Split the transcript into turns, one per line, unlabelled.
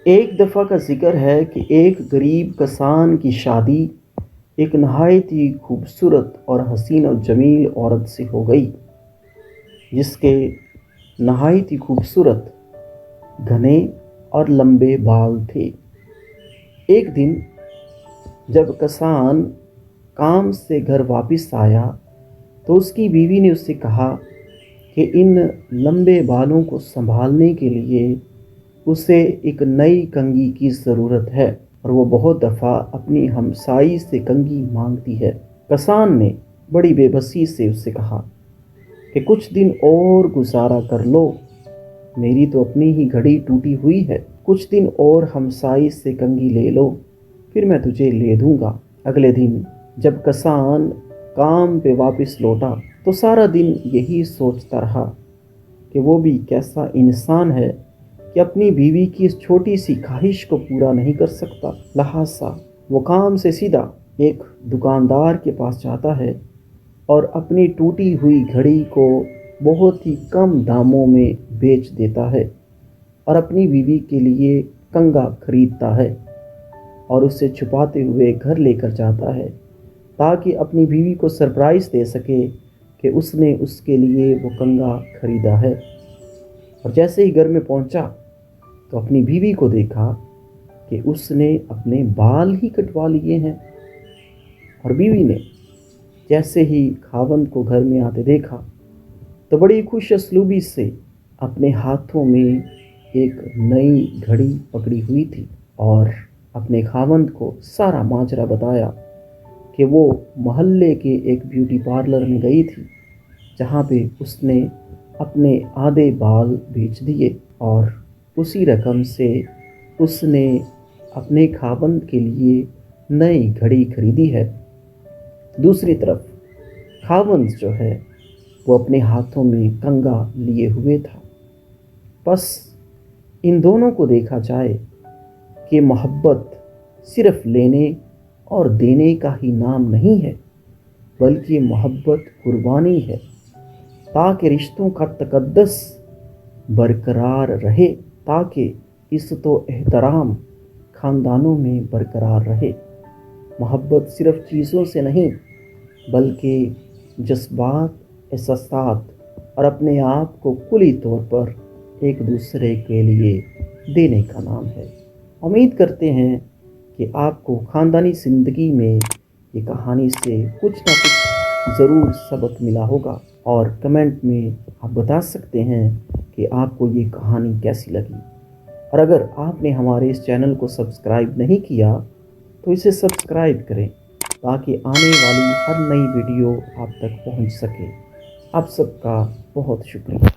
ایک دفعہ کا ذکر ہے کہ ایک غریب کسان کی شادی ایک نہایت ہی خوبصورت اور حسین و جمیل عورت سے ہو گئی، جس کے نہایت ہی خوبصورت گھنے اور لمبے بال تھے۔ ایک دن جب کسان کام سے گھر واپس آیا تو اس کی بیوی نے اس سے کہا کہ ان لمبے بالوں کو سنبھالنے کے لیے اسے ایک نئی کنگھی کی ضرورت ہے، اور وہ بہت دفعہ اپنی ہمسائی سے کنگھی مانگتی ہے۔ کسان نے بڑی بے بسی سے اس سے کہا کہ کچھ دن اور گزارا کر لو، میری تو اپنی ہی گھڑی ٹوٹی ہوئی ہے، کچھ دن اور ہمسائی سے کنگھی لے لو، پھر میں تجھے لے دوں گا۔ اگلے دن جب کسان کام پہ واپس لوٹا تو سارا دن یہی سوچتا رہا کہ وہ بھی کیسا انسان ہے کہ اپنی بیوی کی اس چھوٹی سی خواہش کو پورا نہیں کر سکتا۔ لہٰذا وہ کام سے سیدھا ایک دکاندار کے پاس جاتا ہے اور اپنی ٹوٹی ہوئی گھڑی کو بہت ہی کم داموں میں بیچ دیتا ہے، اور اپنی بیوی کے لیے کنگھا خریدتا ہے اور اسے چھپاتے ہوئے گھر لے کر جاتا ہے تاکہ اپنی بیوی کو سرپرائز دے سکے کہ اس نے اس کے لیے وہ کنگھا خریدا ہے۔ اور جیسے ہی گھر میں پہنچا تو اپنی بیوی کو دیکھا کہ اس نے اپنے بال ہی کٹوا لیے ہیں، اور بیوی نے جیسے ہی خاوند کو گھر میں آتے دیکھا تو بڑی خوش اسلوبی سے اپنے ہاتھوں میں ایک نئی گھڑی پکڑی ہوئی تھی، اور اپنے خاوند کو سارا ماجرا بتایا کہ وہ محلے کے ایک بیوٹی پارلر میں گئی تھی جہاں پہ اس نے اپنے آدھے بال بیچ دیے، اور اسی رقم سے اس نے اپنے خاوند کے لیے نئی گھڑی خریدی ہے۔ دوسری طرف خاوند جو ہے وہ اپنے ہاتھوں میں کنگھا لیے ہوئے تھا۔ بس ان دونوں کو دیکھا جائے کہ محبت صرف لینے اور دینے کا ہی نام نہیں ہے، بلکہ محبت قربانی ہے تاکہ رشتوں کا تقدس برقرار رہے، تاکہ عزت و احترام خاندانوں میں برقرار رہے۔ محبت صرف چیزوں سے نہیں بلکہ جذبات، احساسات اور اپنے آپ کو کلی طور پر ایک دوسرے کے لیے دینے کا نام ہے۔ امید کرتے ہیں کہ آپ کو خاندانی زندگی میں یہ کہانی سے کچھ نہ کچھ ضرور سبق ملا ہوگا، اور کمنٹ میں آپ بتا سکتے ہیں کہ آپ کو یہ کہانی کیسی لگی۔ اور اگر آپ نے ہمارے اس چینل کو سبسکرائب نہیں کیا تو اسے سبسکرائب کریں تاکہ آنے والی ہر نئی ویڈیو آپ تک پہنچ سکے۔ آپ سب کا بہت شکریہ۔